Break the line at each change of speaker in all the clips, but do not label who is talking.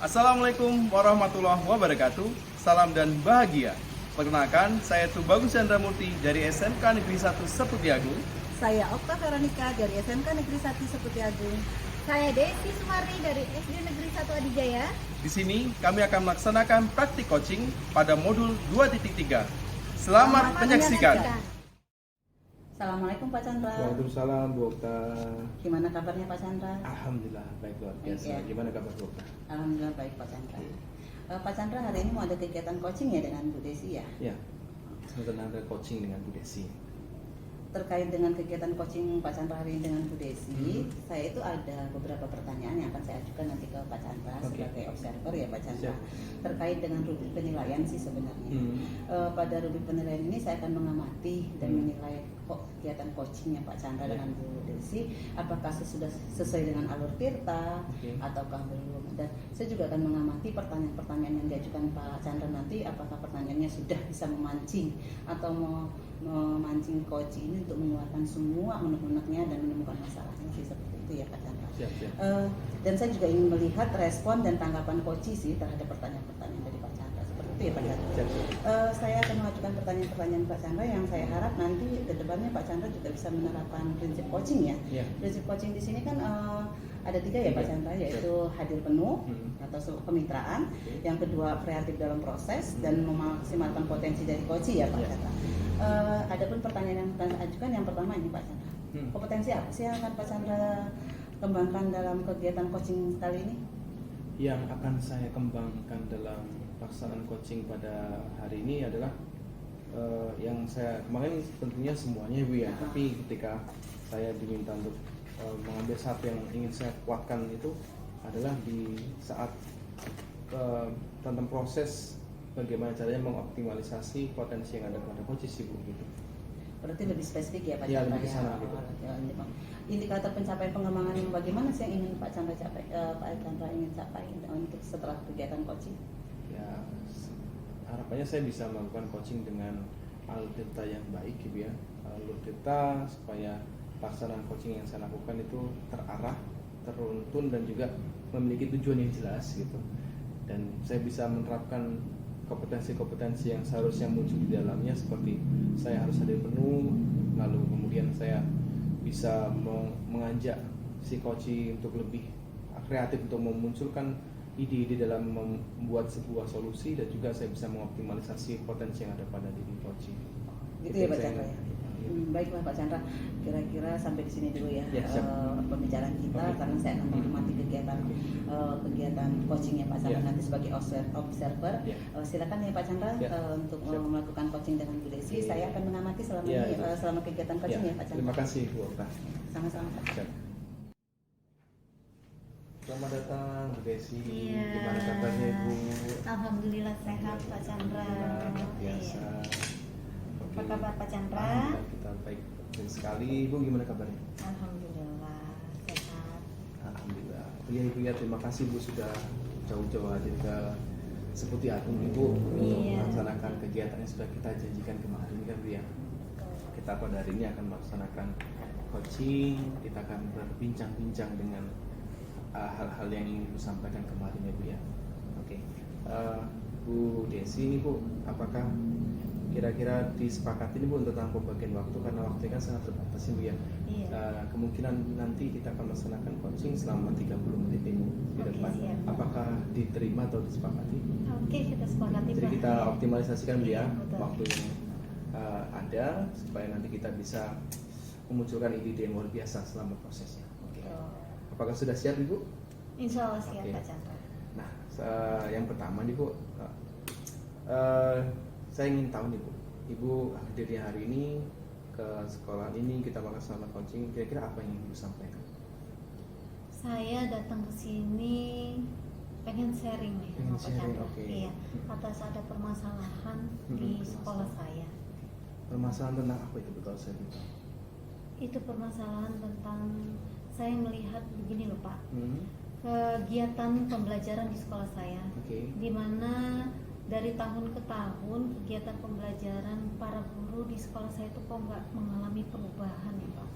Assalamualaikum warahmatullahi wabarakatuh. Salam dan bahagia. Perkenalkan, saya Tubagus Chandra Murti dari SMK Negeri 1 Seputiagung.
Saya Okta Veronica dari SMK Negeri 1 Seputiagung.
Saya Desi Sumarni dari SD Negeri 1 Adijaya.
Di sini kami akan melaksanakan praktik coaching pada modul 2.3. Selamat menyaksikan.
Assalamualaikum Pak Chandra.
Waalaikumsalam Bu Okta.
Gimana kabarnya Pak Chandra?
Alhamdulillah baik luar biasa.
Baik, ya.
Gimana kabar Bu Okta?
Alhamdulillah baik Pak Chandra. Pak Chandra, hari ini mau ada kegiatan coaching ya dengan Bu Desi ya?
Ya, tentang ada coaching dengan Bu Desi.
Terkait dengan kegiatan coaching Pak Chandra hari ini dengan Bu Desi, saya itu ada beberapa pertanyaan yang akan saya ajukan nanti ke Pak Chandra sebagai observer ya Pak Chandra.
Siap.
Terkait dengan rubrik penilaian sih sebenarnya. Pada rubrik penilaian ini saya akan mengamati dan menilai kegiatan coachingnya Pak Chandra dengan Bu Desi, apakah sudah sesuai dengan alur tirta ataukah belum. Dan saya juga akan mengamati pertanyaan-pertanyaan yang diajukan Pak Chandra nanti, apakah pertanyaannya sudah bisa memancing atau memancing coach ini untuk mengeluarkan semua unek-uneknya dan menemukan masalahnya sih, seperti itu ya Pak Chandra.
Siap.
Dan saya juga ingin melihat respon dan tanggapan coach sih terhadap pertanyaan-pertanyaan dari Pak Chandra, seperti itu ya Pak Chandra.
Siap.
Saya akan mengajukan pertanyaan-pertanyaan Pak Chandra yang saya harap nanti ke depannya Pak Chandra juga bisa menerapkan prinsip coaching ya.
Ya.
Prinsip coaching di sini kan ada tiga ya Pak Chandra, yaitu hadir penuh atau kemitraan, yang kedua kreatif dalam proses, dan memaksimalkan potensi dari coach ya Pak Chandra. Adapun pertanyaan yang akan saya ajukan, yang pertama ini Pak Chandra, kompetensi apa sih yang akan Pak Chandra kembangkan dalam kegiatan coaching kali ini?
Yang akan saya kembangkan dalam pelaksanaan coaching pada hari ini adalah yang saya kemarin tentunya semuanya Bu ya. Tapi ketika saya diminta untuk mengambil satu yang ingin saya kuatkan itu adalah di saat tentang proses bagaimana caranya mengoptimalisasi potensi yang ada pada coach sih Bu gitu.
Berarti lebih spesifik ya Pak
Iya,
Chandra
lebih ke sana, gitu.
Indikator pencapaian pengembangan yang bagaimana sih yang ingin Pak Chandra capai, ingin capai untuk setelah kegiatan coaching?
Ya, harapannya saya bisa melakukan coaching dengan alur data yang baik gitu ya. Alur data supaya pelaksanaan coaching yang saya lakukan itu terarah, teruntun, dan juga memiliki tujuan yang jelas gitu. Dan saya bisa menerapkan kompetensi-kompetensi yang seharusnya muncul di dalamnya, seperti saya harus hadir penuh, lalu kemudian saya bisa mengajak si coach untuk lebih kreatif untuk memunculkan ide-ide dalam membuat sebuah solusi, dan juga saya bisa mengoptimalisasi potensi yang ada pada diri coach.
Gitu ya Pak Chandra ya. Baiklah Pak Chandra, kira-kira sampai di sini dulu ya, pembicaraan kita, karena saya akan mengamati kegiatan coachingnya Pak Chandra nanti sebagai observer. Silakan ya Pak Chandra untuk melakukan coaching dengan Bu Desi. Saya akan mengamati selama ini, selama kegiatan coaching ya Pak Chandra.
Terima kasih Bu Okta.
Sama-sama Pak.
Selamat datang Bu Desi.
Iya.
Gimana kabarnya Ibu?
Alhamdulillah sehat Pak Chandra.
Biasa.
Apa kabar Pak Chandra?
Alhamdulillah, kita baik sekali. Ibu gimana kabarnya?
Alhamdulillah sehat.
Alhamdulillah. Iya Ibu ya, terima kasih Bu sudah jauh-jauh hadir ke Seputiagung Ibu untuk melaksanakan kegiatan yang sudah kita janjikan kemarin kan Bu ya. Kita pada hari ini akan melaksanakan coaching, kita akan berbincang-bincang dengan hal-hal yang ingin Bu sampaikan kemarin ya Bu ya. Oke. Bu Desi ini Bu, apakah kira-kira disepakati ini Bu tentang pembagian waktu, karena waktunya kan sangat terbatas sih Bu ya. Kemungkinan nanti kita akan melaksanakan coaching selama 30 menit ini di depan.
Siap.
Apakah diterima atau disepakati?
Oke, kita sepakati
Jadi
Pak.
kita optimalisasikan Bu ya
Betul.
waktu yang ada, supaya nanti kita bisa memunculkan ide-ide yang luar biasa selama prosesnya. Oke. Apakah sudah siap Ibu?
Insya Allah siap
Oke.
Pak Chandra.
Nah, yang pertama nih Bu, saya ingin tahu nih Bu, Ibu hadirnya hari ini ke sekolah ini, kita melaksanakan coaching, kira-kira apa yang Ibu sampaikan?
Saya datang ke sini pengen sharing nih sama Pak Chandra.
oke.
Iya, atas ada permasalahan di sekolah saya.
Permasalahan tentang apa itu Bu, kalau saya minta?
Itu permasalahan tentang, saya melihat begini loh Pak,
Hmm.
kegiatan pembelajaran di sekolah saya,
Oke.
di mana dari tahun ke tahun kegiatan pembelajaran para guru di sekolah saya itu kok nggak mengalami perubahan ya Pak.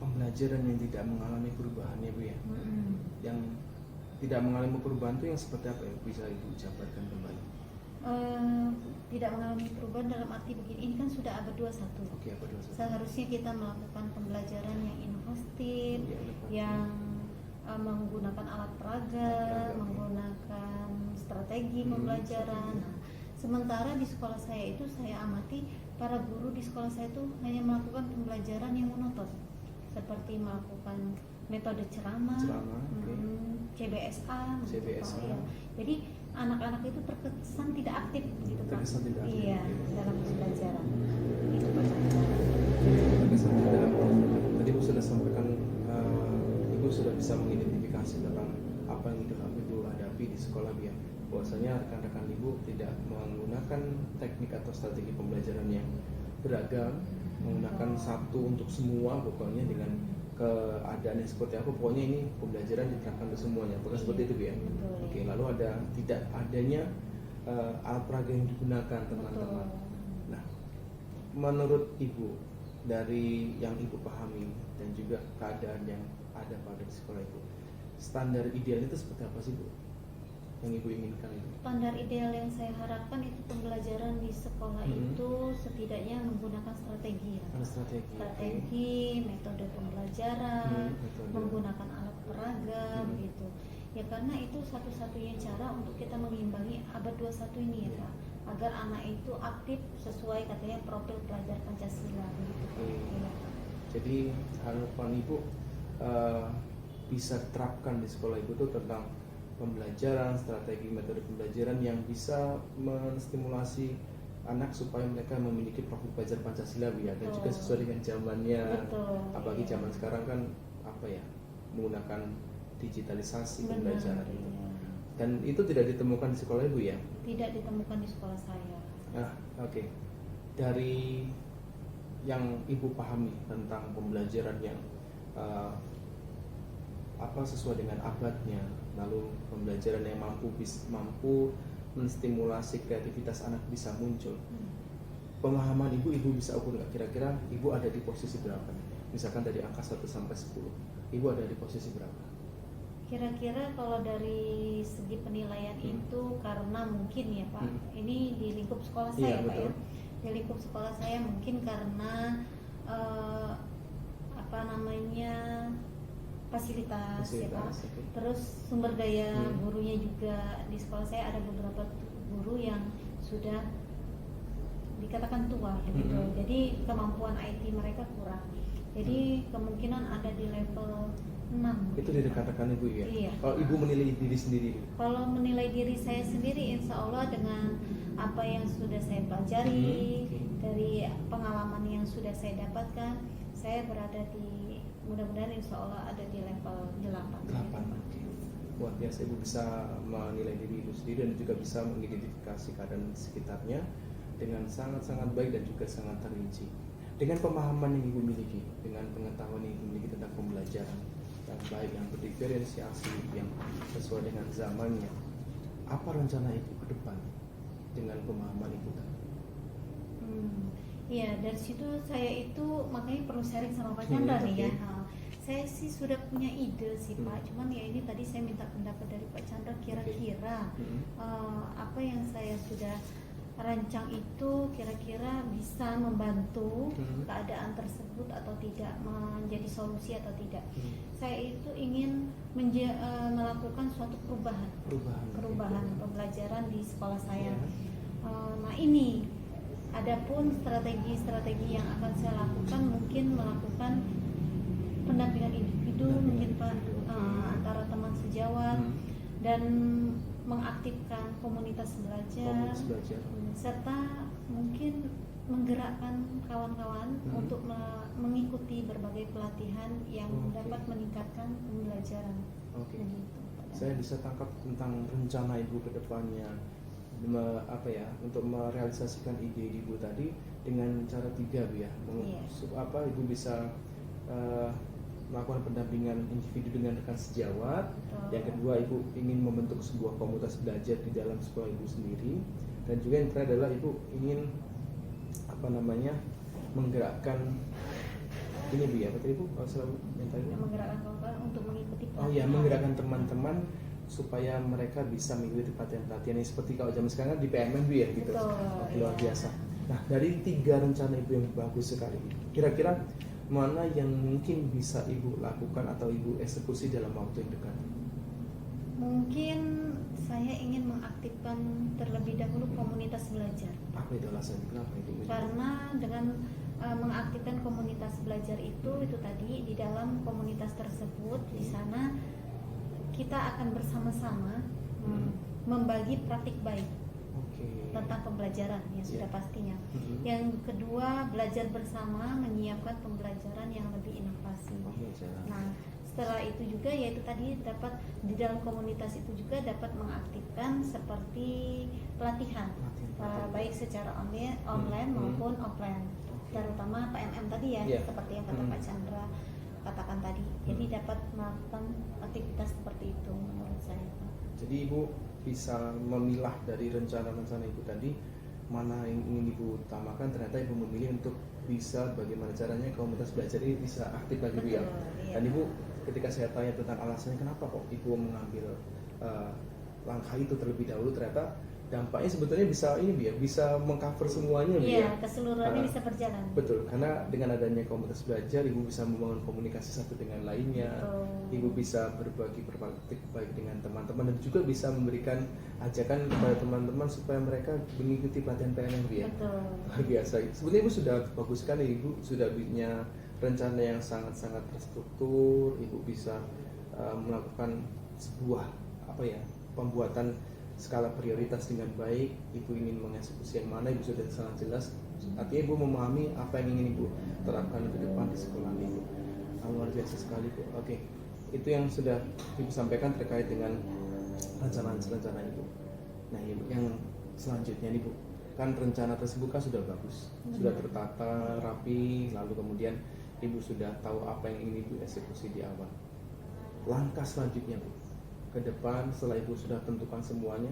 Pembelajaran yang tidak mengalami perubahan ya Bu ya, yang tidak mengalami perubahan itu yang seperti apa yang bisa Ibu jabarkan kembali?
Tidak mengalami perubahan dalam arti begini, ini kan sudah abad 21.
Oke, apa dulu?
Seharusnya kita melakukan pembelajaran yang inovatif, yang menggunakan alat peraga, menggunakan strategi pembelajaran. Nah, sementara di sekolah saya itu saya amati para guru di sekolah saya itu hanya melakukan pembelajaran yang monoton, seperti melakukan metode ceramah, CBSA,
CBSA.
Ya. Jadi anak-anak itu terkesan tidak aktif gitu Pak.
Terkesan tidak aktif.
Iya, dalam pembelajaran. Itu Pak.
Terkesan tidak aktif. Tadi Ibu sudah sampaikan, Ibu sudah bisa mengidentifikasi tentang apa yang Ibu hadapi di sekolah ya. Bahwasanya rekan-rekan Ibu tidak menggunakan teknik atau strategi pembelajaran yang beragam, menggunakan satu untuk semua pokoknya dengan keadaan yang seperti apa, pokoknya ini pembelajaran diterapkan ke semuanya, bukan seperti itu ya. Oke, lalu ada tidak adanya alat peraga yang digunakan teman-teman. Nah, menurut Ibu dari yang Ibu pahami dan juga keadaan yang ada pada sekolah itu, standar ideal itu seperti apa sih Bu? Yang Ibu inginkan itu?
Standar ideal yang saya harapkan itu pembelajaran di sekolah itu setidaknya menggunakan strategi ya. Strategi, metode pembelajaran, menggunakan alat peraga gitu. Ya karena itu satu-satunya cara untuk kita mengimbangi abad 21 ini ya Pak, agar anak itu aktif sesuai katanya profil pelajar Pancasila gitu. Ya.
Jadi harapan Ibu bisa diterapkan di sekolah Ibu itu tentang pembelajaran, strategi metode pembelajaran yang bisa menstimulasi anak supaya mereka memiliki profil pelajar Pancasila ya, dan juga sesuai dengan zamannya. Apalagi zaman sekarang kan apa ya, menggunakan digitalisasi pembelajaran itu. Dan itu tidak ditemukan di sekolah Ibu ya?
Tidak ditemukan di sekolah saya.
Nah, oke. Dari yang Ibu pahami tentang pembelajaran yang sesuai dengan abadnya, lalu pembelajaran yang mampu menstimulasi kreativitas anak bisa muncul. Pemahaman Ibu bisa ukur nggak kira-kira Ibu ada di posisi berapa? Misalkan dari angka 1 sampai 10, Ibu ada di posisi berapa?
Kira-kira kalau dari segi penilaian itu karena mungkin ya Pak, ini di lingkup sekolah saya Pak ya. Di lingkup sekolah saya mungkin karena fasilitas ya Pak. Terus sumber daya gurunya juga di sekolah saya ada beberapa guru yang sudah dikatakan tua gitu. Jadi kemampuan IT mereka kurang. Jadi kemungkinan ada di level 6.
Itu dikatakan Ibu ya?
Iya.
Kalau Ibu menilai diri sendiri?
Kalau menilai diri saya sendiri, insya Allah dengan apa yang sudah saya pelajari, dari pengalaman yang sudah saya dapatkan, saya berada di, mudah-mudahan insya Allah ada di level 8.
8. Luar biasa, Ibu bisa menilai diri Ibu sendiri dan juga bisa mengidentifikasi keadaan sekitarnya dengan sangat-sangat baik dan juga sangat terinci. Dengan pemahaman yang Ibu miliki, dengan pengetahuan yang Ibu miliki tentang pembelajaran yang baik, yang berdiferensiasi, yang sesuai dengan zamannya, apa rencana Ibu ke depan dengan pemahaman Ibu tadi?
Iya, dari situ saya itu makanya perlu sharing sama Pak Chandra nih ya. Saya sih sudah punya ide sih Pak, cuman ya ini tadi saya minta pendapat dari Pak Chandra, kira-kira apa yang saya sudah rancang itu kira-kira bisa membantu keadaan tersebut atau tidak, menjadi solusi atau tidak. Saya itu ingin melakukan suatu perubahan pembelajaran di sekolah saya. Nah ini, adapun strategi-strategi yang akan saya lakukan mungkin melakukan pendampingan individu, mungkin Pak, antara teman sejawat dan mengaktifkan komunitas belajar, serta mungkin menggerakkan kawan-kawan untuk mengikuti berbagai pelatihan yang dapat meningkatkan pembelajaran. Begitu.
Saya bisa tangkap tentang rencana Ibu ke depannya, untuk merealisasikan ide Ibu tadi dengan cara 3 Bu ya. Ibu bisa melakukan pendampingan individu dengan rekan sejawat. Yang kedua, Ibu ingin membentuk sebuah komunitas belajar di dalam sekolah Ibu sendiri. Dan juga yang terakhir adalah Ibu ingin menggerakkan ini Bu ya, betul Ibu? Menggerakkan
kawan-kawan untuk mengikuti
menggerakkan teman-teman supaya mereka bisa mengikuti pelatihan-pelatihan yang seperti kalau zaman sekarang kan di PMM Bu ya gitu.
Betul,
Oke, luar
iya.
biasa. Nah, dari 3 rencana Ibu yang bagus sekali, kira-kira mana yang mungkin bisa Ibu lakukan atau Ibu eksekusi dalam waktu yang dekat?
Mungkin saya ingin mengaktifkan terlebih dahulu komunitas belajar.
Apa itu alasannya? Kenapa Ibu?
Karena dengan mengaktifkan komunitas belajar itu tadi di dalam komunitas tersebut di sana kita akan bersama-sama membagi praktik baik
Oke.
tentang pembelajaran ya sudah pastinya. Yang kedua, belajar bersama menyiapkan pembelajaran yang lebih inovasi.
Pembelajaran.
Nah, setelah itu juga yaitu tadi dapat di dalam komunitas itu juga dapat mengaktifkan seperti pelatihan. Baik secara online maupun offline, terutama PMM tadi ya,
Yeah.
seperti yang kata Pak Chandra katakan tadi. Jadi dapat melakukan aktivitas seperti itu menurut saya, Pak.
Jadi Ibu bisa memilah dari rencana-rencana Ibu tadi mana yang ingin Ibu utamakan. Ternyata Ibu memilih untuk bisa bagaimana caranya komunitas belajar ini bisa aktif lagi Bu ya.
Betul, iya.
Dan Ibu ketika saya tanya tentang alasannya kenapa kok Ibu mengambil langkah itu terlebih dahulu, ternyata dampaknya sebetulnya bisa ini ya, bisa mengcover semuanya Bu ya.
Iya, keseluruhannya bisa berjalan.
Betul, karena dengan adanya komunitas belajar, Ibu bisa membangun komunikasi satu dengan lainnya.
Betul.
Ibu bisa berbagi praktik baik dengan teman-teman dan juga bisa memberikan ajakan kepada teman-teman supaya mereka mengikuti pelatihan PNM Bu ya.
Betul.
Luar biasa. Sebetulnya Ibu sudah bagus sekali, Ibu sudah punya rencana yang sangat-sangat terstruktur. Ibu bisa melakukan sebuah pembuatan skala prioritas dengan baik. Ibu ingin mengeksekusi yang mana, Ibu sudah sangat jelas. Artinya Ibu memahami apa yang ingin Ibu terapkan ke depan di sekolah Ibu. Luar biasa sekali Bu. Oke, itu yang sudah Ibu sampaikan terkait dengan rencana Ibu. Nah, yang selanjutnya nih Bu, kan rencana tersebut kan sudah bagus, sudah tertata rapi, lalu kemudian Ibu sudah tahu apa yang ingin Ibu eksekusi di awal. Langkah selanjutnya Bu, ke depan setelah Ibu sudah tentukan semuanya,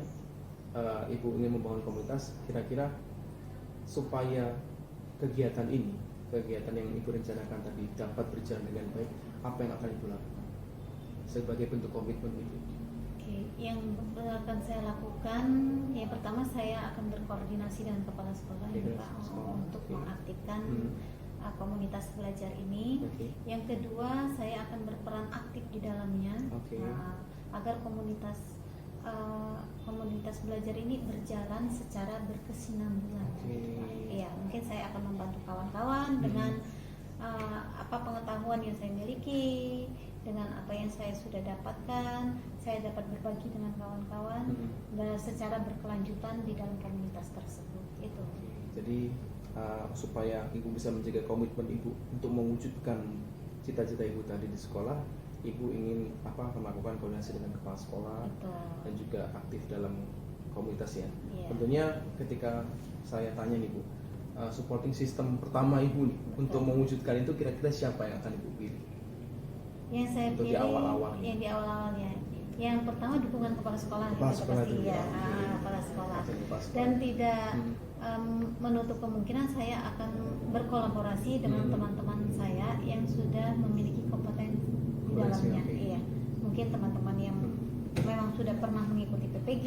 Ibu ingin membangun komunitas, kira-kira supaya kegiatan yang Ibu rencanakan tadi dapat berjalan dengan baik, apa yang akan Ibu lakukan sebagai bentuk komitmen Ibu?
Oke, yang akan saya lakukan, yang pertama saya akan berkoordinasi dengan kepala sekolah ya, Pak, untuk mengaktifkan komunitas belajar ini. Yang kedua, saya akan berperan aktif di dalamnya. Agar komunitas belajar ini berjalan secara berkesinambungan. Iya, mungkin saya akan membantu kawan-kawan dengan pengetahuan yang saya miliki, dengan apa yang saya sudah dapatkan, saya dapat berbagi dengan kawan-kawan dan secara berkelanjutan di dalam komunitas tersebut. Itu.
Jadi supaya Ibu bisa menjaga komitmen Ibu untuk mewujudkan cita-cita Ibu tadi di sekolah, Ibu ingin melakukan koordinasi dengan kepala sekolah.
Betul.
Dan juga aktif dalam komunitas ya.
Yeah.
Tentunya ketika saya tanya nih Bu, supporting system pertama Ibu nih untuk mewujudkan itu kira-kira siapa yang akan Ibu pilih?
Yang saya
Untuk
pilih
di awal-awal.
yang di awal-awalnya. Yang pertama dukungan kepala sekolah,
Kepala
itu
sekolah
pasti
dulu.
ya,
Oke.
kepala sekolah.
Kepala sekolah.
Dan tidak menutup kemungkinan saya akan berkolaborasi dengan teman-teman saya yang sudah memiliki kompetensi di dalamnya. Iya, mungkin teman-teman yang memang sudah pernah mengikuti PPG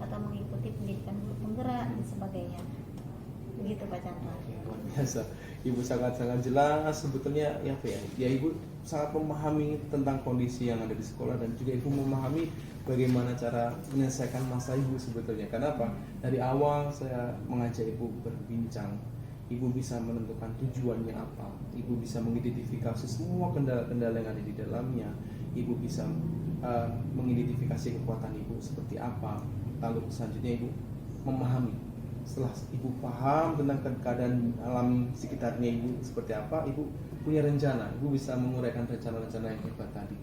atau mengikuti pendidikan guru penggerak dan sebagainya. Begitu Pak Chandra.
Luar biasa. Ibu sangat-sangat jelas sebetulnya ya Ibu sangat memahami tentang kondisi yang ada di sekolah dan juga Ibu memahami bagaimana cara menyelesaikan masa Ibu sebetulnya. Karena apa? Dari awal saya mengajak Ibu berbincang, Ibu bisa menentukan tujuannya apa, Ibu bisa mengidentifikasi semua kendala-kendala yang ada di dalamnya, Ibu bisa mengidentifikasi kekuatan Ibu seperti apa. Lalu selanjutnya Ibu memahami. Setelah Ibu paham tentang keadaan alam sekitarnya Ibu seperti apa, Ibu punya rencana, Ibu bisa menguraikan rencana-rencana yang hebat tadi.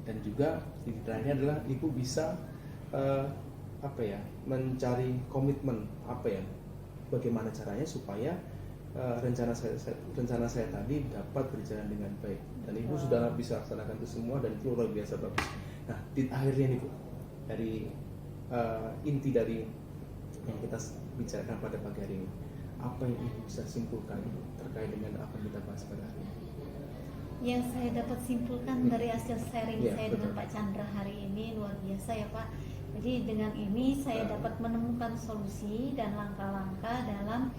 Dan juga titik terakhirnya adalah Ibu bisa mencari komitmen bagaimana caranya supaya rencana saya tadi dapat berjalan dengan baik. Dan Ibu sudah bisa laksanakan itu semua dan itu luar biasa bagus. Nah, titik akhirnya nih Bu, dari inti dari yang kita bicarakan pada pagi hari ini, apa yang Ibu bisa simpulkan terkait dengan apa yang kita bahas pada hari ini?
Yang saya dapat simpulkan dari hasil sharing
Ya,
saya
betul.
dengan Pak Chandra hari ini luar biasa ya Pak. Jadi dengan ini saya dapat menemukan solusi dan langkah-langkah dalam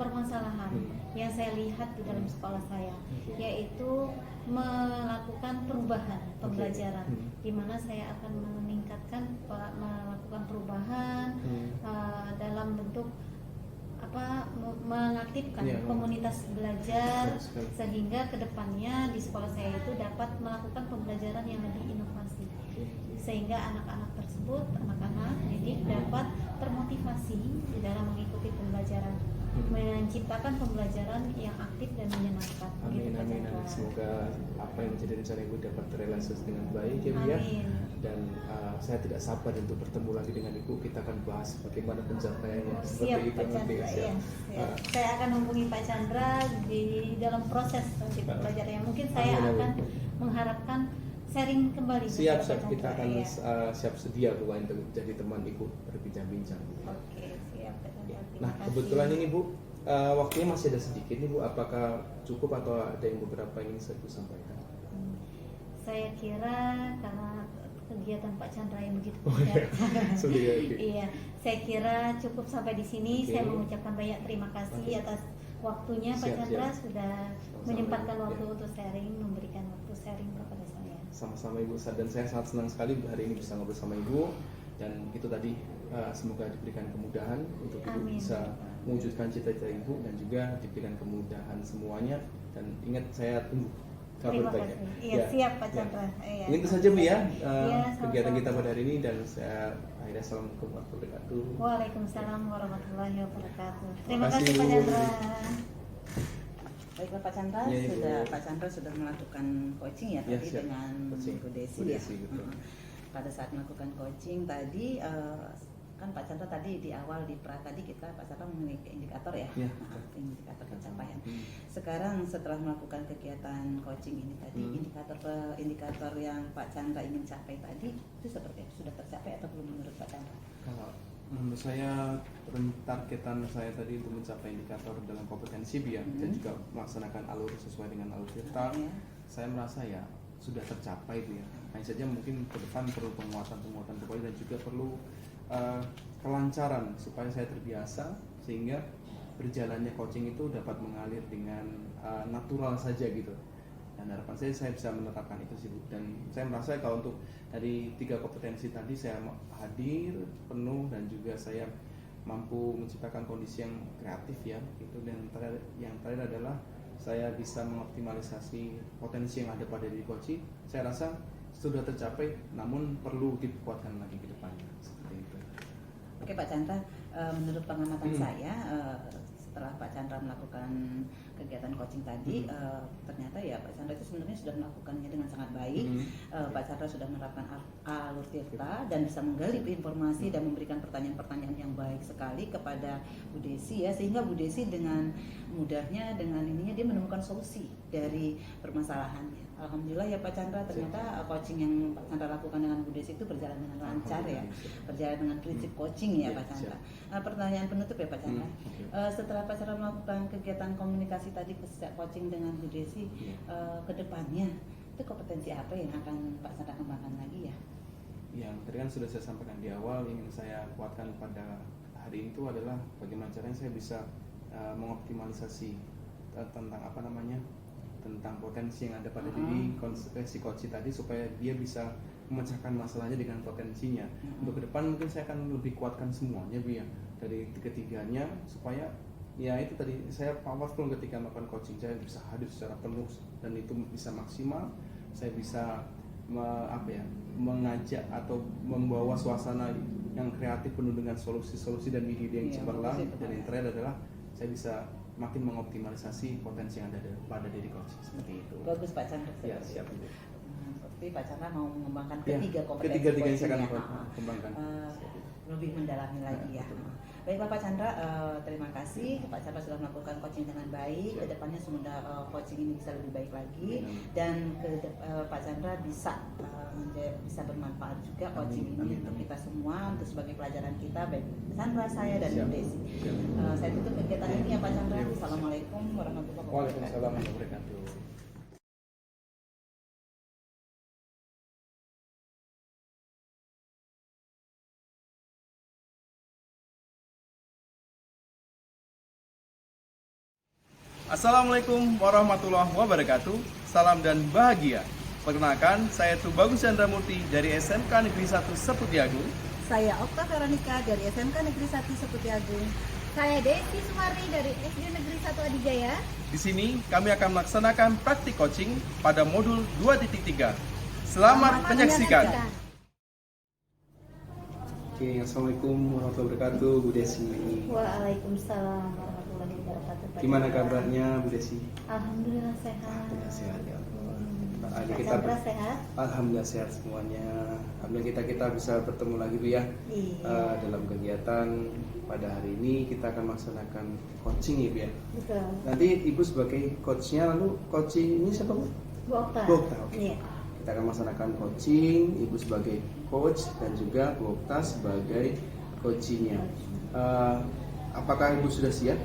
permasalahan yang saya lihat di dalam sekolah saya, yaitu melakukan perubahan pembelajaran, di mana saya akan meningkatkan melakukan perubahan dalam bentuk mengaktifkan
Ya,
komunitas belajar,
betul sekali.
sehingga kedepannya di sekolah saya itu dapat melakukan pembelajaran yang lebih inovasi, sehingga anak-anak tersebut, anak-anak didik dapat termotivasi di dalam mengikuti pembelajaran, menciptakan pembelajaran yang aktif dan menyenangkan.
Amin,
Gitu, Pak
amin,
Chandra.
amin. Semoga apa yang menjadi rencana Ibu dapat terrealisasi dengan baik ya Bu ya.
Amin.
Dan saya tidak sabar untuk bertemu lagi dengan Ibu. Kita akan bahas bagaimana pencapaiannya
Siap
seperti itu
Pak
nanti.
Chandra,
Siap.
ya. Siap. Saya akan hubungi Pak Chandra di dalam proses nanti pembelajarannya. Mungkin saya
Amin, amin.
akan mengharapkan sharing kembali.
Siap,
Pak
siap.
Chandra,
Kita akan
ya.
siap sedia Bu untuk jadi teman Ibu berbincang-bincang.
Oke, siap Pak Chandra. Terima
Nah,
kasih.
kebetulan ini Bu, waktunya masih ada sedikit nih Bu. Apakah cukup atau ada yang beberapa yang ingin saya sampaikan?
Saya kira karena kegiatan Pak Chandra yang begitu
Oh, iya.
padat.
Sudah ya, oke.
Iya, saya kira cukup sampai di sini.
Oke.
Saya mengucapkan banyak terima kasih
Oke.
atas waktunya Pak
Siap,
Chandra
siap.
sudah
Sama-sama,
menyempatkan
Ibu.
waktu
Ya.
untuk sharing, memberikan waktu sharing kepada saya.
Sama-sama Ibu, dan saya sangat senang sekali hari ini bisa ngobrol sama Ibu. Dan itu tadi semoga diberikan kemudahan untuk Ibu
Amin.
bisa mewujudkan cita-cita Ibu, dan juga diberikan kemudahan semuanya. Dan ingat, saya tunggu kabar
Terima
baiknya.
kasih. Iya,
Ya.
siap Pak
Ya.
Chandra. Iya.
Mungkin itu saja Bu ya,
Iya,
kegiatan
sama-sama.
kita pada hari ini, dan saya akhirnya assalamualaikum warahmatullahi wabarakatuh.
Waalaikumsalam warahmatullahi wabarakatuh. Terima
Makasih,
kasih Pak
Bu.
Chandra.
Baiklah Pak Chandra,
Ya, Ibu.
Pak Chandra sudah melakukan coaching ya
Ya,
tadi
siap.
dengan
Coaching.
Bu Desi
Bu
ya.
Desi, betul.
Pada saat melakukan coaching tadi kan Pak Chandra tadi di awal di tadi kita Pak Chandra memiliki indikator ya,
Ya.
indikator pencapaian.
Hmm.
Sekarang setelah melakukan kegiatan coaching ini tadi, indikator yang Pak Chandra ingin capai tadi itu seperti apa? Sudah tercapai atau belum menurut Pak Chandra?
Kalau menurut saya, targetan saya tadi untuk mencapai indikator dalam kompetensi biar dan juga melaksanakan alur sesuai dengan alur kita,
Ya.
saya merasa ya sudah tercapai Bu ya. Hanya saja mungkin ke depan perlu penguatan kembali, dan juga perlu kelancaran supaya saya terbiasa, sehingga berjalannya coaching itu dapat mengalir dengan natural saja gitu. Dan harapan saya bisa menerapkan itu sih Bu. Dan saya merasa kalau untuk dari 3 kompetensi tadi saya hadir penuh, dan juga saya mampu menciptakan kondisi yang kreatif ya gitu. Dan yang terakhir adalah saya bisa mengoptimalisasi potensi yang ada pada diri coaching. Saya rasa sudah tercapai, namun perlu dikuatkan lagi ke depannya seperti itu.
Oke Pak Chandra, menurut pengamatan saya setelah Pak Chandra melakukan kegiatan coaching tadi, ternyata ya Pak Chandra itu sebenarnya sudah melakukannya dengan sangat baik. Pak Chandra sudah menerapkan alur tirta dan bisa menggali informasi dan memberikan pertanyaan-pertanyaan yang baik sekali kepada Bu Desi ya, sehingga Bu Desi dengan mudahnya, dengan ininya dia menemukan solusi dari permasalahannya. Alhamdulillah ya Pak Chandra, ternyata coaching yang Pak Chandra lakukan dengan Bu Desi itu berjalan dengan lancar ya, berjalan dengan prinsip coaching ya Pak Chandra. Pertanyaan penutup ya Pak Chandra, setelah Pak Chandra melakukan kegiatan komunikasi tadi coaching dengan Bu Desi, ke depannya itu kompetensi apa yang akan Pak Chandra kembangkan lagi ya?
Yang tadi kan sudah saya sampaikan di awal, ingin saya kuatkan pada hari itu adalah bagaimana caranya saya bisa mengoptimalisasi tentang potensi yang ada pada diri si coach tadi, supaya dia bisa memecahkan masalahnya dengan potensinya. Untuk ke depan mungkin saya akan lebih kuatkan semuanya Bu ya, dari ketiganya, supaya ya itu tadi saya powerful ketika melakukan coaching. Saya bisa hadir secara penuh dan itu bisa maksimal. Saya bisa mengajak atau membawa suasana yang kreatif penuh dengan solusi-solusi dan ide-ide yang cemerlang. Dan yang terakhir adalah saya bisa makin mengoptimalisasi potensi yang ada pada diri coach seperti itu.
Bagus Pak Chandra.
Ya, siap Bu.
Seperti Pak Chandra mau mengembangkan
Ya,
ketiga kompetensi
ketiga yang saya
coaching
akan
ya.
kembangkan.
Lebih mendalami lagi ya. Baiklah Pak Chandra, terima kasih Pak Chandra sudah melakukan coaching dengan baik. Kedepannya semoga coaching ini bisa lebih baik lagi, dan Pak Chandra bisa bermanfaat juga coaching ini untuk kita semua, untuk sebagai pelajaran kita, baik Chandra, saya dan Bu Desi. Saya tutup kegiatan ini ya Pak Chandra. Assalamualaikum warahmatullahi wabarakatuh.
Waalaikumsalam warahmatullahi wabarakatuh.
Assalamualaikum warahmatullahi wabarakatuh. Salam dan bahagia. Perkenalkan, saya Tubagus Chandra Murti dari SMK Negeri 1 Seputiagung.
Saya Okta Veronica dari SMK Negeri 1 Seputiagung.
Saya Desi Sumarni dari SD Negeri 1 Adijaya.
Di sini kami akan melaksanakan praktik coaching pada modul 2.3. Selamat menyaksikan.
Oke, assalamualaikum warahmatullahi wabarakatuh, Bu Desi.
Waalaikumsalam warahmatullahi wabarakatuh. Pak
Gimana
Chandra.
kabarnya, Bu Desi?
Alhamdulillah sehat.
Ya, sehat ya Allah.
Pak
Kita
Chandra sehat?
Alhamdulillah sehat semuanya. Alhamdulillah kita bisa bertemu lagi Bu ya.
Iya.
Dalam kegiatan pada hari ini kita akan melaksanakan coaching ya Bu ya.
Betul.
Nanti Ibu sebagai coachnya, lalu coaching ini siapa Bu?
Bu Okta.
Bu Okta, oke.
Iya.
Kita akan melaksanakan coaching, Ibu sebagai coach dan juga Bu Okta sebagai coachingnya. Apakah Ibu sudah siap?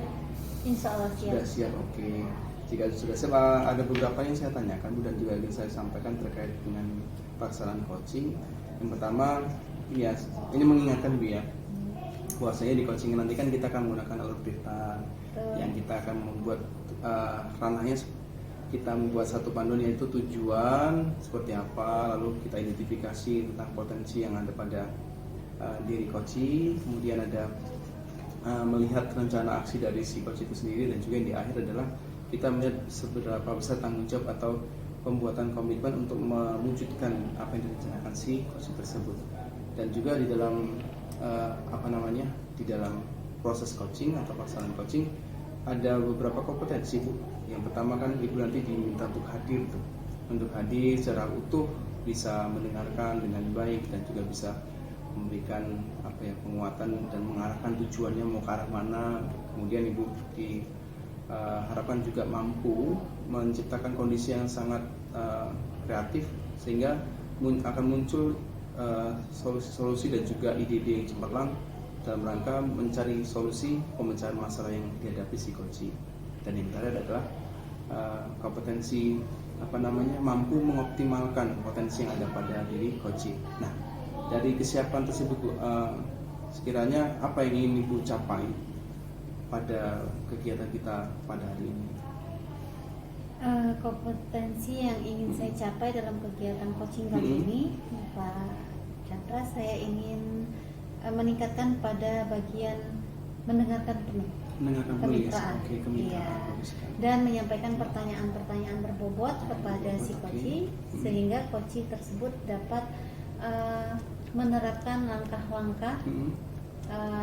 Insya Allah siap.
Sudah siap, oke. Jika sudah siap, ada beberapa yang saya tanyakan Bu, dan juga ingin saya sampaikan terkait dengan pelaksanaan coaching. Yang pertama, ya, ini mengingatkan Bu ya, bahwasanya di coaching nanti kan kita akan menggunakan alur cerita yang kita akan membuat ranahnya, kita membuat satu panduan yaitu tujuan seperti apa, lalu kita identifikasi tentang potensi yang ada pada diri coaching, kemudian ada melihat rencana aksi dari si coach itu sendiri, dan juga yang di akhir adalah kita melihat seberapa besar tanggung jawab atau pembuatan komitmen untuk mewujudkan apa yang direncanakan si coach tersebut. Dan juga di dalam di dalam proses coaching atau pelaksanaan coaching ada beberapa kompetensi Bu. Yang pertama kan Ibu nanti diminta untuk hadir secara utuh, bisa mendengarkan dengan baik dan juga bisa memberikan penguatan dan mengarahkan tujuannya mau ke arah mana. Kemudian Ibu diharapkan juga mampu menciptakan kondisi yang sangat kreatif sehingga akan muncul solusi-solusi dan juga ide-ide yang cemerlang dalam rangka mencari solusi pemecahan masalah yang dihadapi si coach. Dan yang terakhir adalah kompetensi mampu mengoptimalkan potensi yang ada pada diri coach. Nah, dari kesiapan tersebut Bu, sekiranya apa yang ingin Ibu capai pada kegiatan kita pada hari ini?
Kompetensi yang ingin saya capai dalam kegiatan coaching kali ini, Pak Chandra, saya ingin meningkatkan pada bagian mendengarkan penuh, kemitraan, iya, dan menyampaikan pertanyaan-pertanyaan berbobot kepada si coaching, sehingga coaching tersebut dapat menerapkan langkah-langkah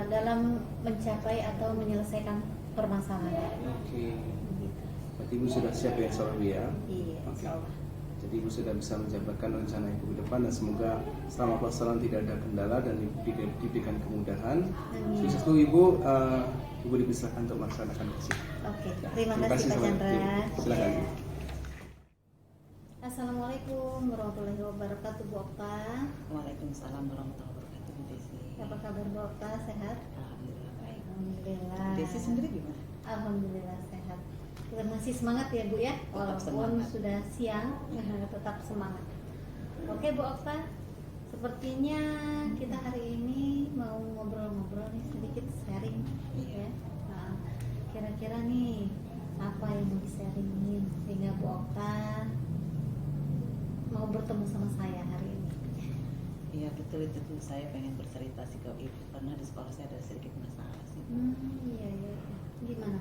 dalam mencapai atau menyelesaikan permasalahan.
Oke.
Gitu.
Berarti Ibu sudah siap ya soal dia?
Iya.
Oke.
Insyaallah.
Jadi Ibu sudah bisa menjabarkan rencana Ibu ke depan, dan semoga selama pelaksanaan tidak ada kendala dan diberikan kemudahan.
Amin.
Sukses dulu Ibu. Ibu dipersilakan untuk melaksanakan coaching.
Oke. Terima kasih Pak Chandra.
Silakan.
Iya. Assalamualaikum warahmatullahi wabarakatuh, Bu Okta.
Waalaikumsalam warahmatullahi wabarakatuh, Bu Desi.
Apa kabar Bu Okta? Sehat?
Alhamdulillah baik.
Alhamdulillah.
Desi sendiri gimana?
Alhamdulillah sehat. Kita masih semangat ya Bu ya,
Tetap
walaupun
semangat.
sudah siang, tetap semangat. Oke Bu Okta, sepertinya kita hari ini mau ngobrol-ngobrol nih, sedikit sharing ya. Nah, kira-kira nih apa yang mau di-sharingin sehingga Bu Okta mau bertemu sama saya hari ini?
Iya betul, itu tuh saya pengen bercerita sih ke Ibu karena di sekolah saya ada sedikit masalah sih.
Iya. Gimana?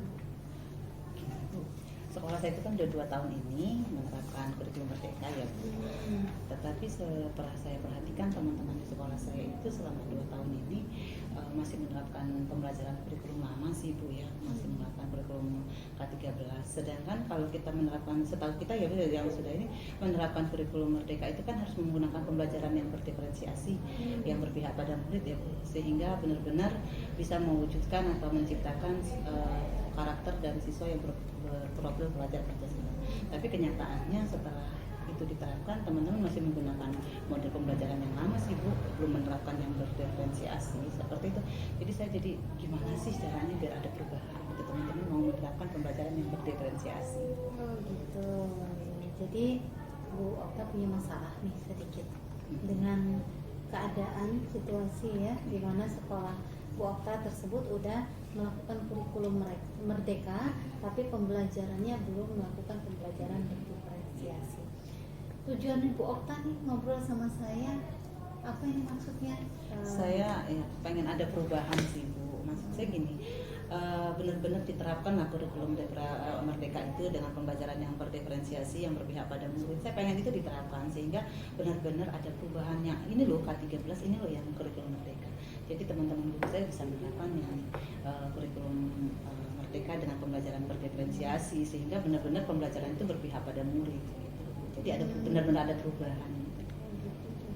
Bu, sekolah saya itu kan udah 2 tahun ini menerapkan kurikulum merdeka ya Bu. Tetapi setelah saya perhatikan teman-teman di sekolah saya itu selama 2 tahun ini masih menerapkan pembelajaran kurikulum lama sih Bu ya, masih menerapkan kurikulum K13. Sedangkan kalau kita menerapkan, setahu kita ya Bu, yang sudah ini menerapkan kurikulum merdeka itu kan harus menggunakan pembelajaran yang berdiferensiasi, yang berpihak pada murid ya Bu, sehingga benar-benar bisa mewujudkan atau menciptakan karakter dari siswa yang berprofil pelajar Pancasila. Tapi kenyataannya setelah itu diterapkan, teman-teman masih menggunakan model pembelajaran yang lama sih Bu, belum menerapkan yang berdiferensiasi seperti itu. Jadi saya gimana sih caranya biar ada perubahan gitu, teman-teman mau menerapkan pembelajaran yang berdiferensiasi.
Oh gitu. Jadi Bu Okta punya masalah nih sedikit dengan keadaan situasi ya, di mana sekolah Bu Okta tersebut udah melakukan kurikulum merdeka, tapi pembelajarannya belum melakukan pembelajaran berdiferensiasi. Tujuan Ibu Okta nih ngobrol sama saya, apa ini maksudnya?
Saya ya pengen ada perubahan sih Bu. Maksud saya gini, benar-benar diterapkan lah kurikulum merdeka itu dengan pembelajaran yang berdiferensiasi, yang berpihak pada murid. Saya pengen itu diterapkan sehingga benar-benar ada perubahan yang ini loh K13, ini loh yang kurikulum merdeka. Jadi teman-teman guru saya bisa menerapkan yang kurikulum merdeka dengan pembelajaran berdiferensiasi sehingga benar-benar pembelajaran itu berpihak pada murid. Gitu. Jadi ada benar-benar ada perubahan.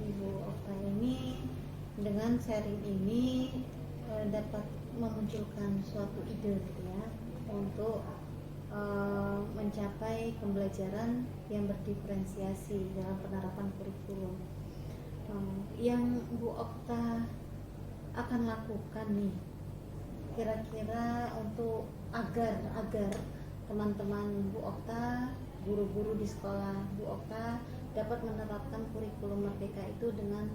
Ibu Okta ini dengan sharing ini dapat memunculkan suatu ide gitu ya untuk mencapai pembelajaran yang berdiferensiasi dalam penerapan kurikulum. Yang Bu Okta akan lakukan nih kira-kira untuk agar teman-teman Bu Okta, guru-guru di sekolah Bu Okta dapat menerapkan kurikulum merdeka itu dengan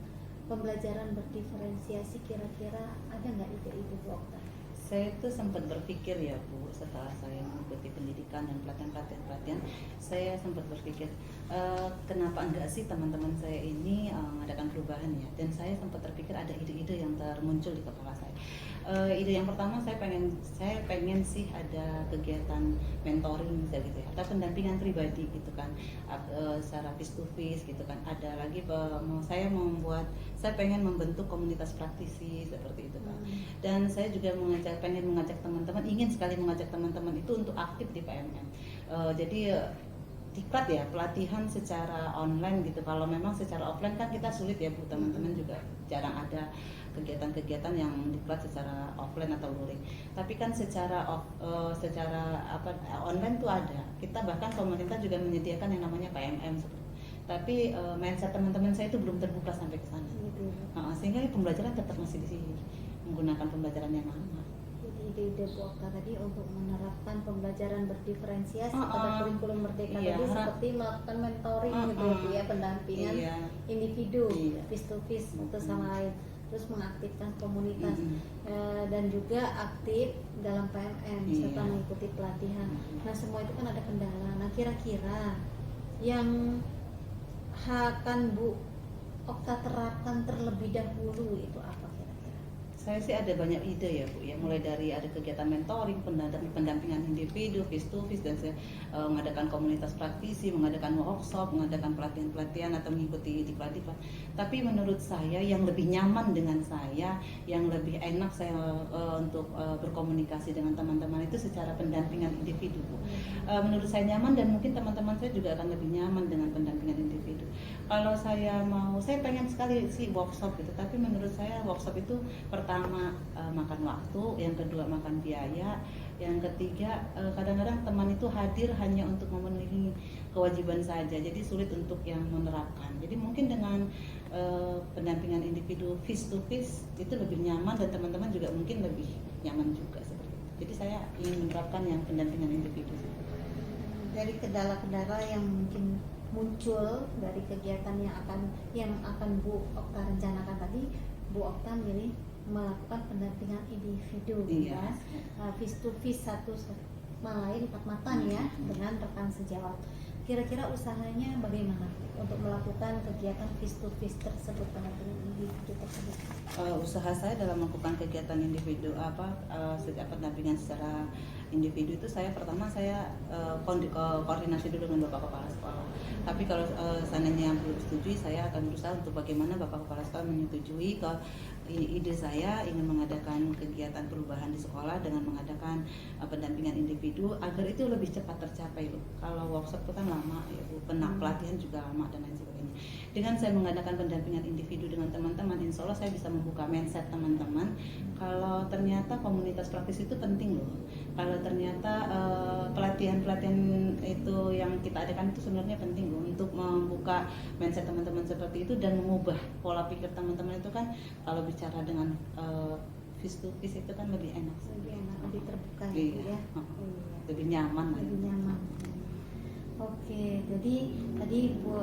pembelajaran berdiferensiasi, kira-kira ada nggak ide-ide Bu Okta?
Saya tuh sempat berpikir ya Bu, setelah saya mengikuti pendidikan dan pelatihan, saya sempat berpikir kenapa enggak sih teman-teman saya ini mengadakan perubahan ya. Dan saya sempat terpikir ada ide-ide yang termuncul di kepala saya. Ide yang pertama saya pengen sih ada kegiatan mentoring misalnya gitu ya, atau pendampingan pribadi gitu kan, secara face to face gitu kan. Ada lagi saya pengen membentuk komunitas praktisi seperti itu kan. Dan saya juga ingin mengajak teman-teman itu untuk aktif di PMM. Jadi diklat ya pelatihan secara online gitu. Kalau memang secara offline kan kita sulit ya Bu, teman-teman juga jarang ada kegiatan-kegiatan yang diklat secara offline atau luring. Tapi kan secara online tuh ada. Kita bahkan pemerintah juga menyediakan yang namanya PMM seperti. Tapi mindset teman-teman saya itu belum terbuka sampai ke sana. Sehingga pembelajaran tetap masih di sini menggunakan pembelajaran yang lama.
Ide-ide Bu Okta tadi untuk menerapkan pembelajaran berdiferensiasi pada kurikulum merdeka tadi seperti melakukan mentoring gitu ya, pendampingan individu face to face satu sama lain, terus mengaktifkan komunitas dan juga aktif dalam PMM serta mengikuti pelatihan. Nah semua itu kan ada kendala. Nah kira-kira yang akan Bu Okta terapkan terlebih dahulu itu apa?
Saya sih ada banyak ide ya Bu ya, mulai dari ada kegiatan mentoring, pendampingan individu, face to face, dan saya mengadakan komunitas praktisi, mengadakan workshop, mengadakan pelatihan-pelatihan atau mengikuti diklat-diklat. Tapi menurut saya yang lebih nyaman dengan saya, yang lebih enak saya untuk berkomunikasi dengan teman-teman itu secara pendampingan individu Bu. Menurut saya nyaman dan mungkin teman-teman saya juga akan lebih nyaman dengan pendampingan individu. Kalau saya pengen sekali sih workshop gitu, tapi menurut saya workshop itu pertama makan waktu, yang kedua makan biaya, yang ketiga kadang-kadang teman itu hadir hanya untuk memenuhi kewajiban saja, jadi sulit untuk yang menerapkan. Jadi mungkin dengan pendampingan individu face to face itu lebih nyaman dan teman-teman juga mungkin lebih nyaman juga seperti itu. Jadi saya ingin menerapkan yang pendampingan individu.
Dari kendala-kendala yang mungkin muncul dari kegiatan yang akan Bu Okta rencanakan tadi, Bu Okta milih melakukan pendampingan individu ya, face to face satu sama lain empat mata nih ya dengan rekan sejawat. Kira-kira usahanya bagaimana untuk melakukan kegiatan face to face tersebut, pendampingan individu tersebut?
Usaha saya dalam melakukan kegiatan individu pendampingan secara individu itu pertama saya koordinasi dulu dengan Bapak Kepala Sekolah. Tapi kalau seandainya belum setuju, saya akan berusaha untuk bagaimana Bapak Kepala Sekolah menyetujui ke ide saya ingin mengadakan kegiatan perubahan di sekolah dengan mengadakan pendampingan individu agar itu lebih cepat tercapai. Kalau workshop itu kan lama ya Bu, pelatihan juga lama dan lain sebagainya. Dengan saya mengadakan pendampingan individu dengan teman-teman, insya Allah saya bisa membuka mindset teman-teman. Kalau ternyata komunitas praktis itu penting loh. Kalau ternyata pelatihan-pelatihan itu yang kita adakan itu sebenarnya penting loh untuk membuka mindset teman-teman seperti itu dan mengubah pola pikir teman-teman itu kan. Kalau bicara dengan face to face itu kan lebih enak,
lebih terbuka
ya, lebih nyaman.
Oke, jadi tadi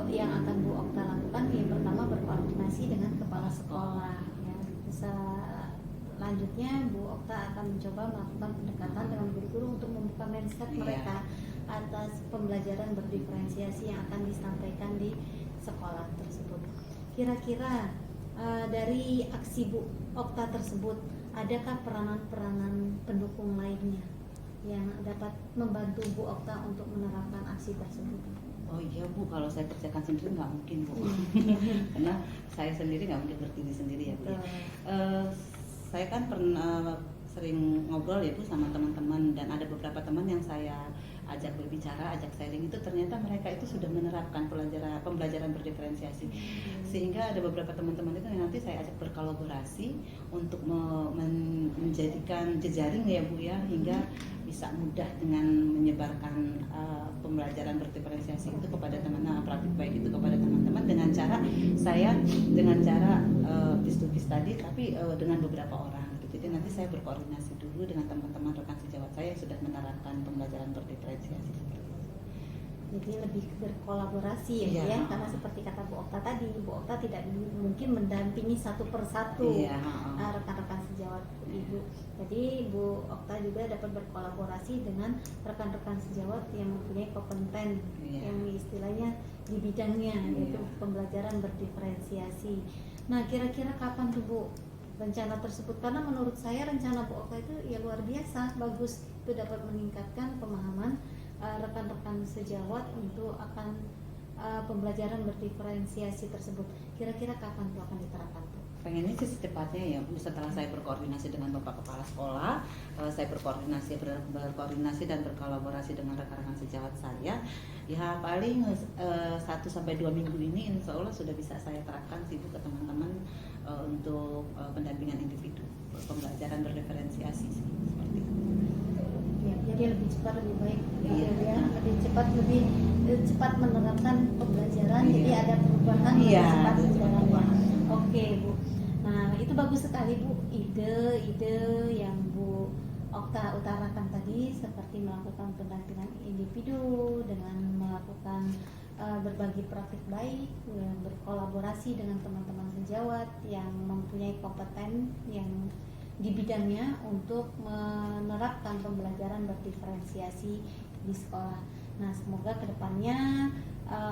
yang akan Bu Okta lakukan yang pertama berkoordinasi dengan kepala sekolah ya, bisa Selanjutnya Bu Okta akan mencoba melakukan pendekatan dengan guru-guru untuk membuka mindset
Iya.
mereka atas pembelajaran berdiferensiasi yang akan disampaikan di sekolah tersebut. Kira-kira dari aksi Bu Okta tersebut, adakah peranan-peranan pendukung lainnya yang dapat membantu Bu Okta untuk menerapkan aksi tersebut?
Oh iya Bu, kalau saya kerjakan sendiri nggak mungkin Bu, karena saya sendiri nggak mungkin berdiri sendiri ya Bu. Ya. Saya kan pernah sering ngobrol ya Bu sama teman-teman, dan ada beberapa teman yang saya ajak berbicara, ajak sharing, itu ternyata mereka itu sudah menerapkan pembelajaran berdiferensiasi, sehingga ada beberapa teman-teman itu yang nanti saya ajak berkolaborasi untuk menjadikan jejaring ya Bu ya, hingga bisa mudah dengan menyebarkan pembelajaran berdiferensiasi itu kepada teman-teman, praktik baik itu kepada teman-teman dengan cara bis-to-bis tadi, tapi dengan beberapa orang. Jadi nanti saya berkoordinasi dulu dengan teman-teman rekan sejawat saya yang sudah menerapkan pembelajaran berdiferensiasi seperti itu.
Jadi lebih berkolaborasi ya Bu
Iya.
ya, karena seperti kata Bu Okta tadi, Bu Okta tidak mungkin mendampingi satu persatu
Iya.
rekan-rekan sejawat Ibu. Jadi Bu Okta juga dapat berkolaborasi dengan rekan-rekan sejawat yang mempunyai kompeten,
Iya.
yang istilahnya di bidangnya, yaitu
Iya.
pembelajaran berdiferensiasi. Nah, kira-kira kapan tuh Bu rencana tersebut? Karena menurut saya rencana Bu Okta itu ya luar biasa, bagus, itu dapat meningkatkan pemahaman rekan-rekan sejawat untuk akan pembelajaran berdiferensiasi tersebut. Kira-kira kapan itu akan diterapkan Bu?
Pengennya sih secepatnya ya Bu, setelah saya berkoordinasi dengan Bapak Kepala Sekolah, saya berkoordinasi dan berkolaborasi dengan rekan-rekan sejawat saya, ya paling 1-2 minggu ini insya Allah sudah bisa saya terapkan sih Bu ke teman-teman untuk pendampingan individu, pembelajaran berdiferensiasi sih, seperti itu.
Ya, jadi lebih cepat lebih baik.
Iya.
Ya, lebih cepat menerapkan pembelajaran.
Iya.
Jadi ada perubahan lebih
Iya,
cepat
ada
berjalannya.
perubahan.
Oke Bu. Nah itu bagus sekali Bu, ide-ide yang Bu Okta utarakan tadi, seperti melakukan pendampingan individu dengan melakukan berbagi praktik baik, berkolaborasi dengan teman-teman sejawat yang mempunyai kompeten yang di bidangnya untuk menerapkan pembelajaran berdiferensiasi di sekolah. Nah, semoga kedepannya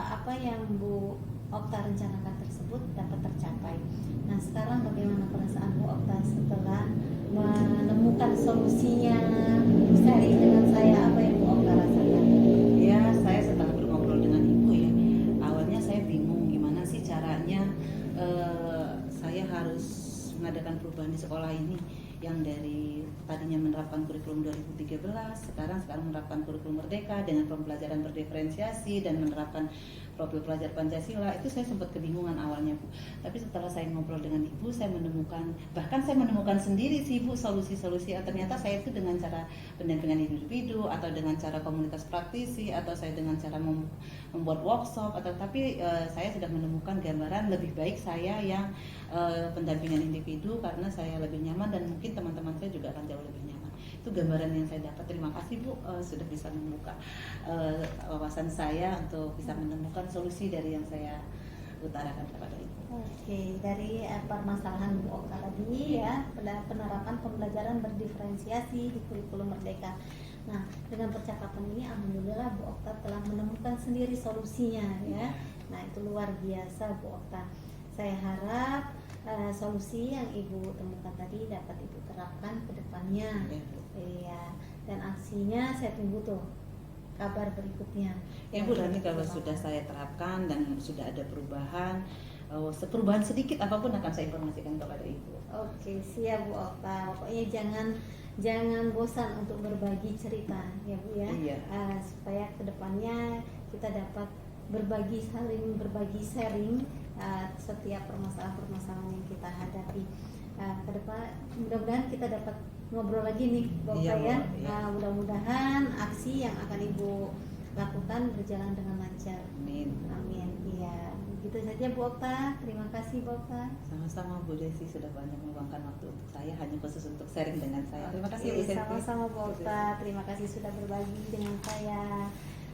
apa yang Bu Okta rencanakan tersebut dapat tercapai. Nah, sekarang bagaimana perasaan Bu Okta setelah menemukan solusinya, sharing dengan saya apa yang Bu Okta rasakan?
Ya, saya setelah berngobrol dengan Ibu ya, awalnya saya bingung gimana sih caranya saya harus mengadakan perubahan di sekolah ini, yang dari tadinya menerapkan kurikulum 2013, sekarang menerapkan kurikulum Merdeka dengan pembelajaran berdiferensiasi dan menerapkan profil pelajar Pancasila. Itu saya sempat kebingungan awalnya Bu, tapi setelah saya ngobrol dengan Ibu, saya menemukan sendiri sih Bu solusi-solusi. Ternyata saya itu dengan cara pendampingan individu, atau dengan cara komunitas praktisi, atau saya dengan cara membuat workshop, tapi saya sudah menemukan gambaran lebih baik saya yang pendampingan individu, karena saya lebih nyaman dan mungkin teman-teman saya juga akan jauh lebih nyaman. Itu gambaran yang saya dapat. Terima kasih Bu sudah bisa membuka wawasan saya untuk bisa menemukan solusi dari yang saya utarakan kepada Ibu.
Oke, dari permasalahan Bu Okta tadi ya, penerapan pembelajaran berdiferensiasi di kurikulum Merdeka. Nah, dengan percakapan ini alhamdulillah Bu Okta telah menemukan sendiri solusinya ya. Nah, itu luar biasa Bu Okta. Saya harap solusi yang Ibu temukan tadi dapat Ibu terapkan ke depannya. Iya, dan aksinya saya tunggu tuh kabar berikutnya.
Ya Bu, nanti kalau sudah saya terapkan dan sudah ada perubahan sedikit apapun akan saya informasikan kepada Ibu.
Oke, siap Bu Okta. Pokoknya jangan bosan untuk berbagi cerita ya Bu ya.
Iya.
Supaya kedepannya kita dapat saling berbagi sharing setiap permasalahan yang kita hadapi. Ke depan mudah-mudahan kita dapat ngobrol lagi nih Bu Okta
Iya,
ya.
Bu, iya.
Mudah-mudahan aksi yang akan Ibu lakukan berjalan dengan lancar.
Amin.
Amin. Iya. Begitu saja Bu Okta. Terima kasih Bu Okta.
Sama-sama Bu Desi sudah banyak meluangkan waktu untuk saya, hanya khusus untuk sharing dengan saya. Terima kasih Bu
Oke,
Desi.
sama-sama Bu Okta. Terima kasih sudah berbagi dengan saya.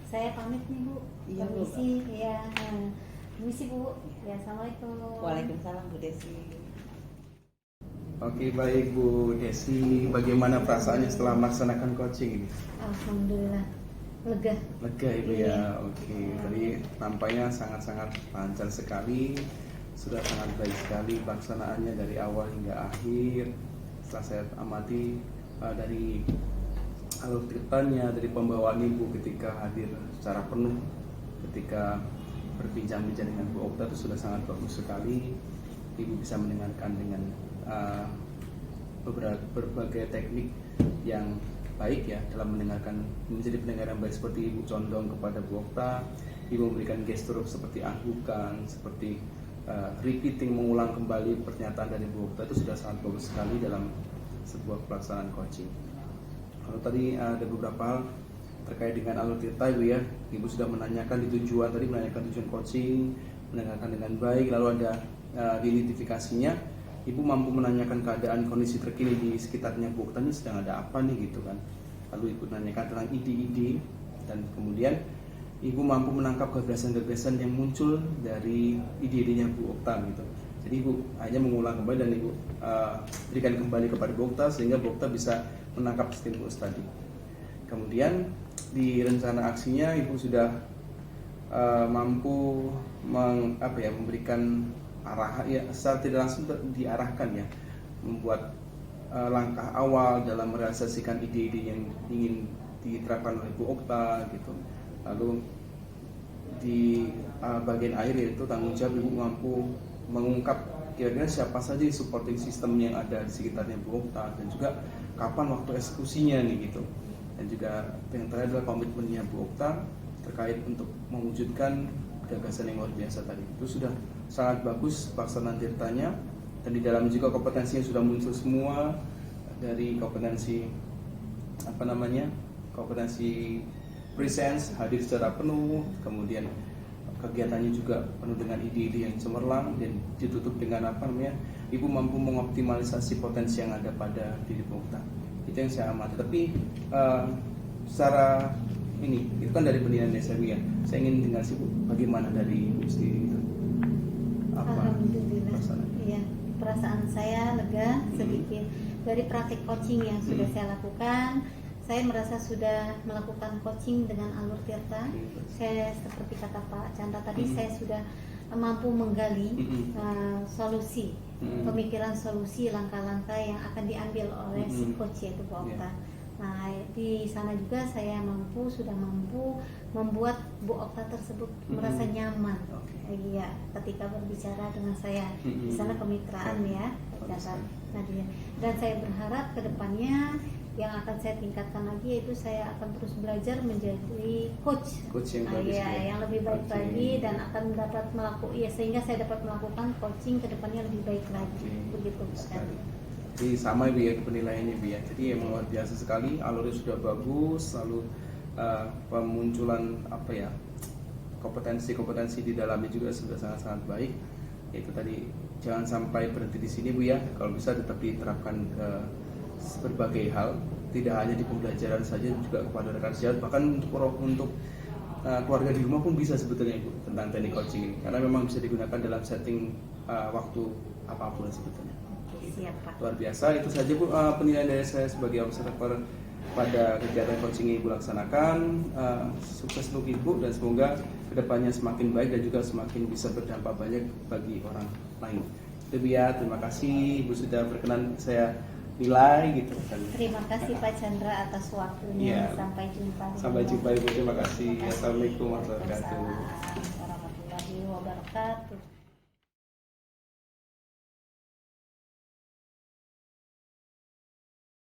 Saya pamit nih Bu.
Iya, Bu.
Permisi. Ya. Permisi Bu. Ya, assalamualaikum.
Waalaikumsalam Bu Desi.
Oke, baik Bu Desi, bagaimana perasaannya setelah melaksanakan coaching ini?
Alhamdulillah lega.
Lega Ibu ya. Oke, tadi nampaknya sangat-sangat lancar sekali, sudah sangat baik sekali pelaksanaannya dari awal hingga akhir. Setelah saya amati dari alur ceritanya, dari pembawaan Ibu ketika hadir secara penuh, ketika berbincang-bincang dengan Bu Okta itu sudah sangat bagus sekali. Ibu bisa mendengarkan dengan berbagai teknik yang baik ya dalam mendengarkan, menjadi pendengar yang baik, seperti Ibu condong kepada Bu Okta. Ibu memberikan gestur seperti anggukan, seperti repeating, mengulang kembali pernyataan dari Bu Okta, itu sudah sangat bagus sekali dalam sebuah pelaksanaan coaching. Lalu tadi ada beberapa hal terkait dengan alur cerita Ibu ya. Ibu sudah menanyakan menanyakan tujuan coaching, mendengarkan dengan baik, lalu ada di identifikasinya Ibu mampu menanyakan keadaan kondisi terkini di sekitarnya Bu Okta, ini sedang ada apa nih gitu kan. Lalu Ibu menanyakan tentang ide-ide, dan kemudian Ibu mampu menangkap gagasan-gagasan yang muncul dari ide-idenya Bu Okta gitu. Jadi Ibu hanya mengulang kembali dan Ibu berikan kembali kepada Bu Okta sehingga Bu Okta bisa menangkap stimulus tadi. Kemudian di rencana aksinya Ibu sudah mampu memberikan arah ya, secara tidak langsung diarahkan ya, membuat langkah awal dalam merealisasikan ide-ide yang ingin diterapkan oleh Bu Okta gitu. Lalu di bagian akhir yaitu tanggung jawab, Ibu mampu mengungkap kira-kira siapa saja supporting system yang ada di sekitarnya Bu Okta, dan juga kapan waktu eksekusinya nih gitu. Dan juga yang terakhir adalah komitmennya Bu Okta terkait untuk mewujudkan gagasan yang luar biasa tadi. Itu sudah sangat bagus pelaksanaan ceritanya, dan di dalam juga kompetensinya sudah muncul semua, dari kompetensi kompetensi presence, hadir secara penuh, kemudian kegiatannya juga penuh dengan ide-ide yang cemerlang, dan ditutup dengan Ibu mampu mengoptimalisasi potensi yang ada pada diri Bu Okta. Itu yang saya amati. Tapi secara itu kan dari penilaian SMI ya. Saya ingin dengar sih Bu, bagaimana dari Ibu sendiri gitu.
Alhamdulillah. Iya, perasaan saya lega sedikit dari praktik coaching yang sudah saya lakukan. Saya merasa sudah melakukan coaching dengan alur tirta. Saya seperti kata Pak Chandra tadi, saya sudah mampu menggali solusi, pemikiran solusi, langkah-langkah yang akan diambil oleh si coach yaitu Bu Okta. Nah, di sana juga saya sudah mampu membuat Bu Okta tersebut merasa nyaman. Iya, ketika berbicara dengan saya. Di sana kemitraan ya, dan saya berharap ke depannya yang akan saya tingkatkan lagi, yaitu saya akan terus belajar menjadi coach yang lebih baik lagi, dan akan dapat sehingga saya dapat melakukan coaching ke depannya lebih baik lagi. Begitu sekali.
Jadi sama Ibu ya penilaiannya Ibu ya. Jadi emang luar biasa sekali, alurnya sudah bagus, lalu pemunculan kompetensi di dalamnya juga sudah sangat-sangat baik. Yaitu tadi jangan sampai berhenti di sini Bu ya. Kalau bisa tetap diterapkan ke berbagai hal, tidak hanya di pembelajaran saja, juga kepada rekan sejawat, bahkan untuk keluarga di rumah pun bisa sebetulnya Ibu tentang teknik coaching ini, karena memang bisa digunakan dalam setting waktu apapun sebetulnya.
Siap,
luar biasa. Itu saja Bu penilaian dari saya sebagai observer pada kegiatan coaching yang Ibu laksanakan. Sukses untuk Ibu, dan semoga kedepannya semakin baik dan juga semakin bisa berdampak banyak bagi orang lain. Itu ya, terima kasih Ibu sudah berkenan saya nilai gitu kan.
Terima kasih Pak Chandra atas waktunya. Sampai jumpa.
Ibu, terima kasih. Assalamualaikum warahmatullahi wabarakatuh.
Warahmatullahi wabarakatuh.